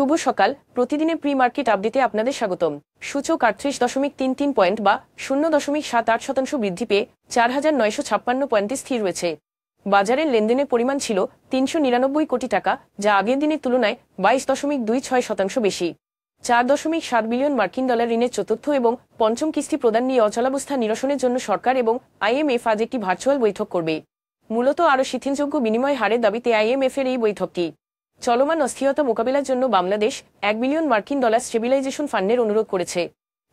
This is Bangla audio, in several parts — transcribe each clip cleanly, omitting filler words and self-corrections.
শুভ সকাল। প্রতিদিনের প্রি মার্কেট আপডেটে আপনাদের স্বাগতম। সূচক 38.33 পয়েন্ট বা 0.78% বৃদ্ধি পেয়ে 4,956 পয়েন্টে স্থির রয়েছে। বাজারের লেনদেনের পরিমাণ ছিল 399 কোটি টাকা, যা আগের দিনের তুলনায় 22.26% বেশি। 4.7 বিলিয়ন মার্কিন ডলার ঋণের চতুর্থ এবং পঞ্চম কিস্তি প্রদান নিয়ে অচলাবস্থা নিরসনের জন্য সরকার এবং IMF আজ একটি ভার্চুয়াল বৈঠক করবে। মূলত আরও শিথিলযোগ্য বিনিময় হারের দাবিতে IMF এর এই বৈঠকটি। চলমান অস্থিরতা মোকাবিলার জন্য বাংলাদেশ 1 বিলিয়ন মার্কিন ডলার স্টেবিলাইজেশন ফান্ডের অনুরোধ করেছে,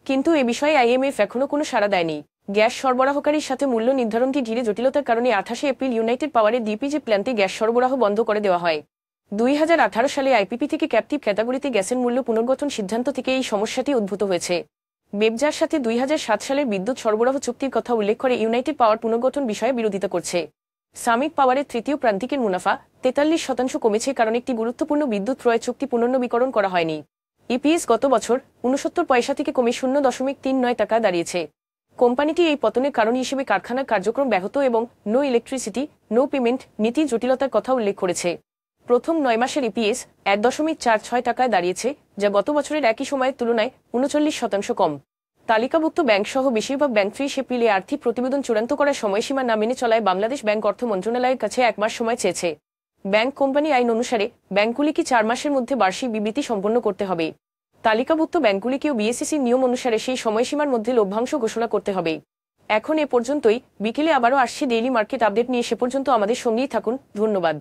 কিন্তু এ বিষয়ে IMF এখনও কোনো সাড়া দেয়নি। গ্যাস সরবরাহকারীর সাথে মূল্য নির্ধারণটি ধীরে জটিলতার কারণে 28 এপ্রিল ইউনাইটেড পাওয়ারের DPG প্ল্যান্টে গ্যাস সরবরাহ বন্ধ করে দেওয়া হয়। 2018 সালে IPP থেকে ক্যাপটিভ ক্যাটাগরিতে গ্যাসের মূল্য পুনর্গঠন সিদ্ধান্ত থেকে এই সমস্যাটি উদ্ভূত হয়েছে। বেবজার সাথে 2007 সালের বিদ্যুৎ সরবরাহ চুক্তির কথা উল্লেখ করে ইউনাইটেড পাওয়ার পুনর্গঠন বিষয়ে বিরোধিতা করছে। সামিট পাওয়ারের তৃতীয় প্রান্তিকের মুনাফা 43% কমেছে, কারণ একটি গুরুত্বপূর্ণ বিদ্যুৎ ক্রয় চুক্তি পুনর্নবীকরণ করা হয়নি। EPS গত বছর 69 পয়সা থেকে কমে 0.39 টাকা দাঁড়িয়েছে। কোম্পানিটি এই পতনের কারণ হিসেবে কারখানার কার্যক্রম ব্যাহত এবং নো ইলেকট্রিসিটি নো পেমেন্ট নীতি জটিলতার কথা উল্লেখ করেছে। প্রথম 9 মাসের EPS 1.46 টাকায় দাঁড়িয়েছে, যা গত বছরের একই সময়ের তুলনায় 39% কম। তালিকাভুক্ত ব্যাংক সহ বেশিরভাগ ব্যাংক 30 এপ্রিলে আর্থিক প্রতিবেদন চূড়ান্ত করার সময়সীমা না মেনে চলায় বাংলাদেশ ব্যাংক অর্থ মন্ত্রণালয়ের কাছে 1 মাস সময় চেয়েছে। ব্যাংক কোম্পানি আইন অনুসারে ব্যাংকগুলিকে 4 মাসের মধ্যে বার্ষিক বিবৃতি সম্পন্ন করতে হবে। তালিকাভুক্ত ব্যাংকগুলিকেও BSEর নিয়ম অনুসারে সেই সময়সীমার মধ্যে লভ্যাংশ ঘোষণা করতে হবে। এখন এ পর্যন্তই। বিকেলে আবারও আসছি ডেইলি মার্কেট আপডেট নিয়ে। সে পর্যন্ত আমাদের সঙ্গেই থাকুন। ধন্যবাদ।